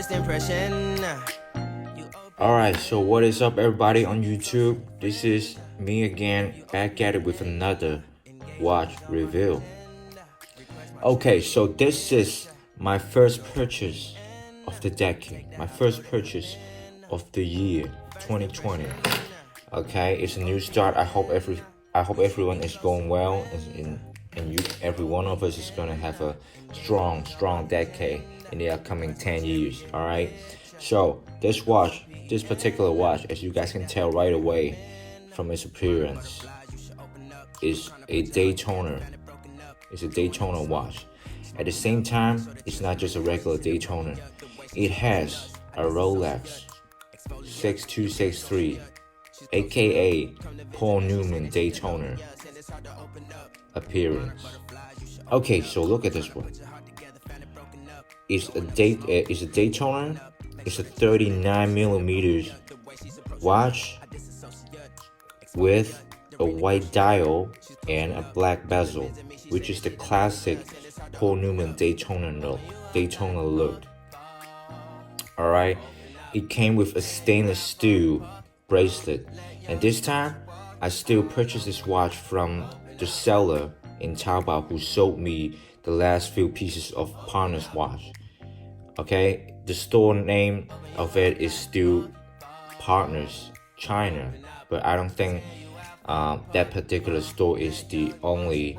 first impression. Alright, so what is up everybody on YouTube? This is me again, back at it with another watch review. Okay, so this is my first purchase of the decade, my first purchase of the year 2020. Okay, it's a new start. I hope everyone is going well, and every one of us is gonna have a strong decade in the upcoming 10 years. All right. So this particular watch, as you guys can tell right away from its appearance, is a Daytona. It's a Daytona watch. At the same time, it's not just a regular Daytona. It has a Rolex 6263, aka Paul Newman Daytona appearance. Okay, so look at this one. It's a Daytona. It's a 39 millimeters watch with a white dial and a black bezel, which is the classic Paul Newman Daytona look. All right, it came with a stainless steel bracelet, and this time I still purchased this watch from the seller in Taobao who sold me the last few pieces of partner's watch. Okay, the store name of it is still Partners China, but I don't think that particular store is the only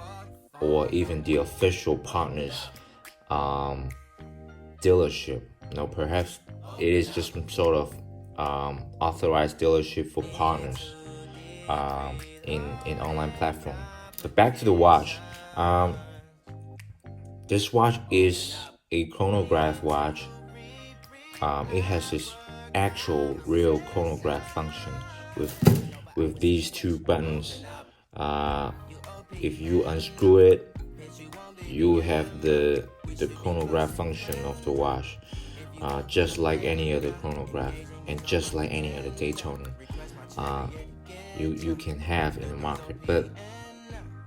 or even the official Partners dealership. No, perhaps it is just some sort of authorized dealership for partners in online platform. But back to the watch. This watch is a chronograph watch. It has this actual real chronograph function with these two buttons. If you unscrew it, you have the chronograph function of the watch, just like any other chronograph and just like any other Daytona you can have in the market. But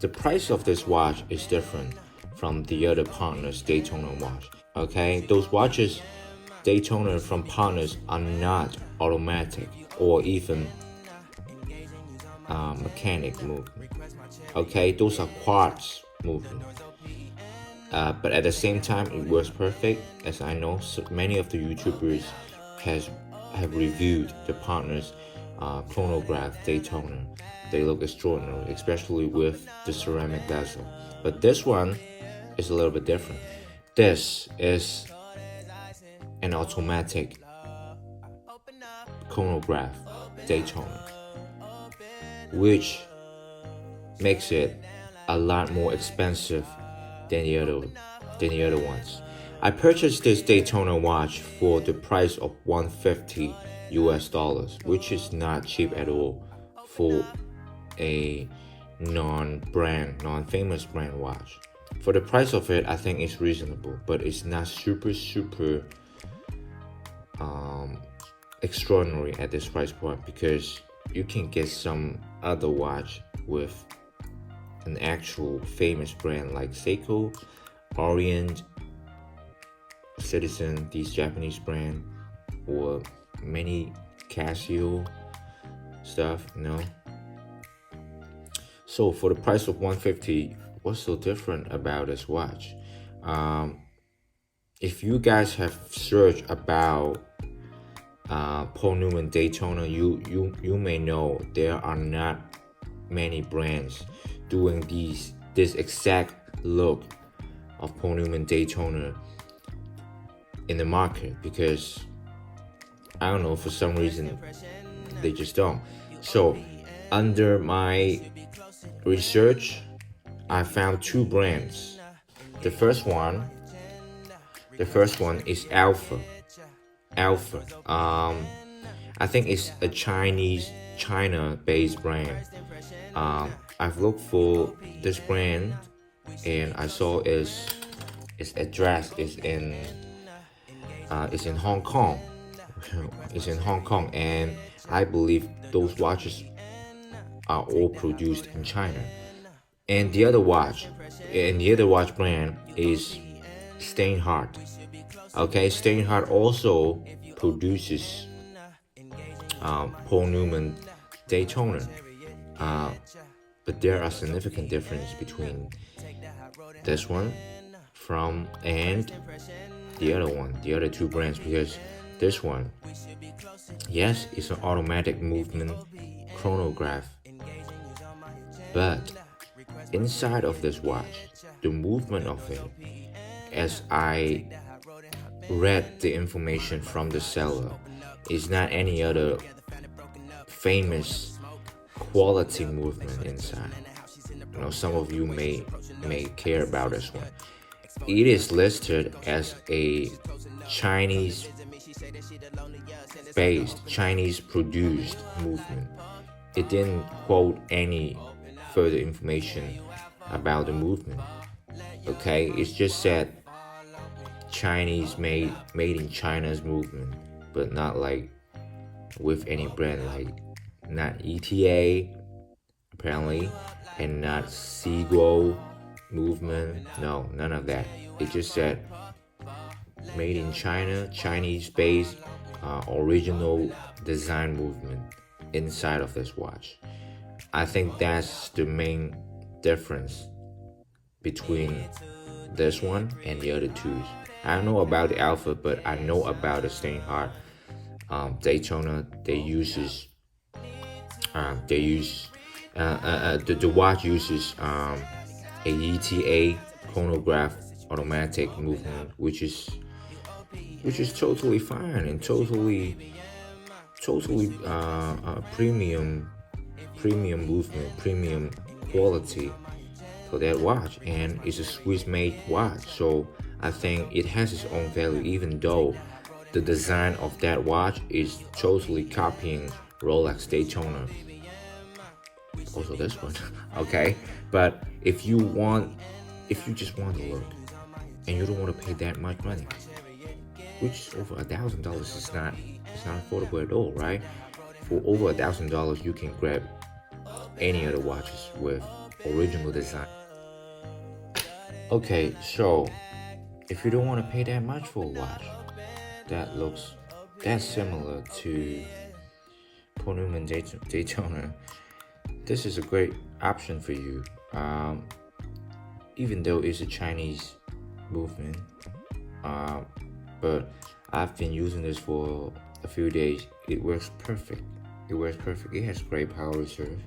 the price of this watch is different from the other Partners Daytona watch. Okay, those watches Daytona from Partners are not automatic or even mechanic movement. Okay, those are quartz movement. But at the same time, it works perfect. As I know, so many of the YouTubers have reviewed the Partners chronograph Daytona. They look extraordinary, especially with the ceramic bezel. But this one is a little bit different. This is an automatic chronograph Daytona, which makes it a lot more expensive than the other ones. I purchased this Daytona watch for the price of $150 US, which is not cheap at all for a non-famous brand watch. For the price of it, I think it's reasonable, but it's not super extraordinary at this price point, because you can get some other watch with an actual famous brand like Seiko, Orient, Citizen, these Japanese brand, or many Casio stuff, So for the price of $150, what's so different about this watch? If you guys have searched about Paul Newman Daytona, you may know there are not many brands doing this exact look of Paul Newman Daytona in the market, because I don't know, for some reason they just don't. So under my research, I found two brands. The first one is Alpha. I think it's a China-based brand. I've looked for this brand, and I saw its address is in Hong Kong. It's in Hong Kong, and I believe those watches are all produced in China. And the other watch brand is Steinhardt. Okay, Steinhardt also produces Paul Newman Daytona. Uh, but there are significant differences between this one from and the other one, the other two brands, because this one, yes, it's an automatic movement chronograph, but inside of this watch, the movement of it, as I read the information from the seller, is not any other famous quality movement inside. You know, some of you may care about this one. It is listed as a Chinese based, Chinese produced movement. It didn't quote any further information about the movement. Okay, it's just said Chinese made in China's movement, but not like with any brand, like not ETA apparently, and not Seagull movement. No, none of that. It just said made in China, Chinese based original design movement inside of this watch. I think that's the main difference between this one and the other twos. I don't know about the Alpha, but I know about the Steinhardt Daytona. The watch uses a ETA chronograph automatic movement, which is totally fine and totally premium movement, premium quality for that watch, and it's a Swiss-made watch, so I think it has its own value, even though the design of that watch is totally copying Rolex Daytona. Also this one, okay. But if you just want to look and you don't want to pay that much money, which is over $1,000, it's not affordable at all, right? For over $1,000, you can grab any other watches with original design. Okay, so if you don't want to pay that much for a watch that's similar to Paul Newman Daytona, this is a great option for you. Even though it's a Chinese movement, but I've been using this for a few days. It works perfect. It has great power reserve,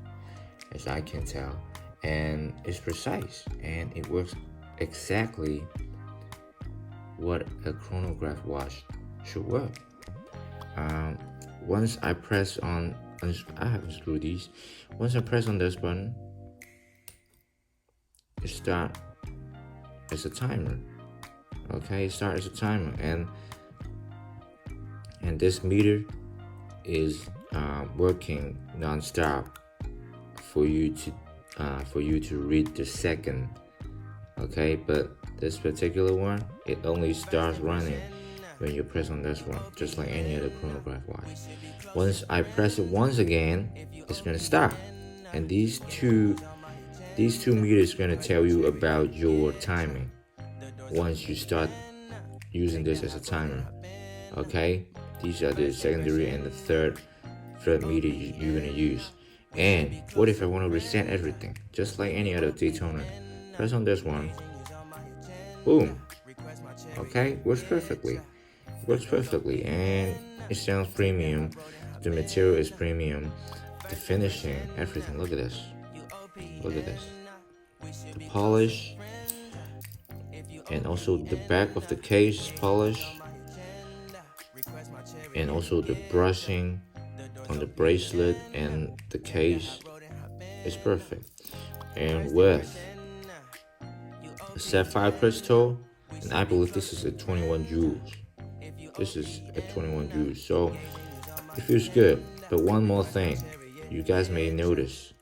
as I can tell, and it's precise, and it works exactly what a chronograph watch should work. Once I press on, I haven't screwed these. Once I press on this button, it starts as a timer. Okay, it starts as a timer, and this meter is working non-stop for you to read the second. Okay, but this particular one, it only starts running when you press on this one, just like any other chronograph watch. Once I press it once again, it's gonna stop, and these two meters gonna tell you about your timing once you start using this as a timer. Okay, these are the secondary and the third meter you're gonna use. And what if I want to reset everything, just like any other Daytona? Press on this one, boom. Okay, works perfectly, and it sounds premium. The material is premium, the finishing, everything. Look at this, the polish, and also the back of the case is polished, and also the brushing on the bracelet and the case is perfect. And with a sapphire crystal, and I believe this is at 21 joules. So it feels good. But one more thing, you guys may notice,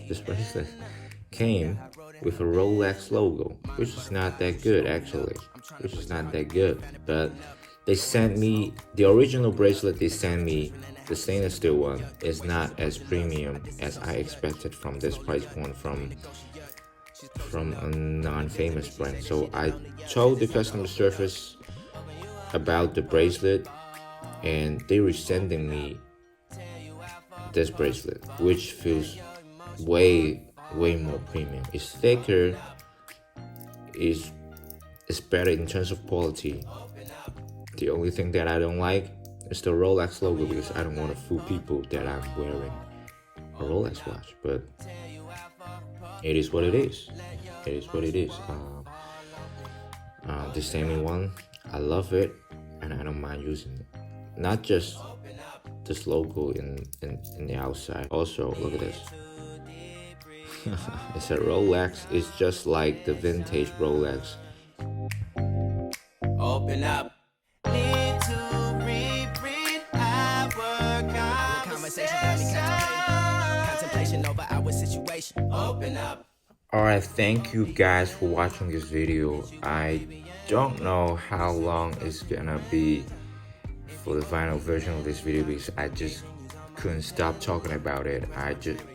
this bracelet came with a Rolex logo, which is not that good actually. But they sent me the original bracelet. They sent me the stainless steel one. Is not as premium as I expected from this price point from a non-famous brand. So I told the customer service about the bracelet, and they were sending me this bracelet, which feels way more premium. It's thicker, it's better in terms of quality. The only thing that I don't like is the Rolex logo, because I don't want to fool people that I'm wearing a Rolex watch. But it is what it is. It is what it is. The Stanley one, I love it, and I don't mind using it. Not just this logo in the outside. Also, look at this. It's a Rolex. It's just like the vintage Rolex. Open up. Need to reread our conversation. Contemplation over our situation. Open up. Alright, thank you guys for watching this video. I don't know how long it's gonna be for the final version of this video, because I just couldn't stop talking about it.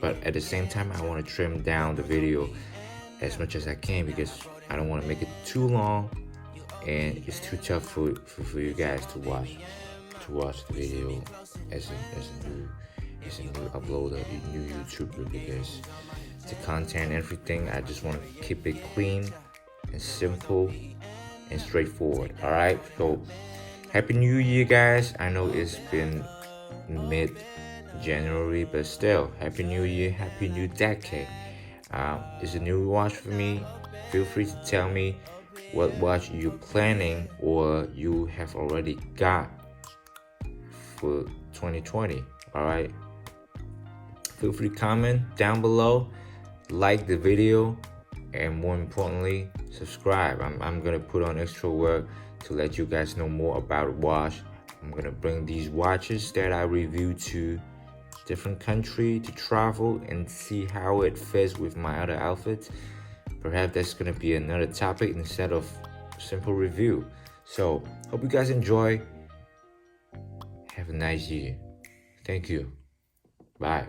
But at the same time, I want to trim down the video as much as I can, because I don't want to make it too long, and it's too tough for you guys to watch the video as a new uploader, a new YouTuber, because the content and everything, I just want to keep it clean and simple and straightforward. All right, so Happy New Year, guys. I know it's been mid-January, but still, Happy New Year, Happy New Decade. It's a new watch for me. Feel free to tell me what watch you're planning or you have already got for 2020. All right, feel free to comment down below, like the video, and more importantly, subscribe. I'm gonna put on extra work to let you guys know more about watch. I'm gonna bring these watches that I review to different country to travel and see how it fits with my other outfits. Perhaps that's gonna be another topic instead of simple review. So hope you guys enjoy. Have a nice year. Thank you. Bye.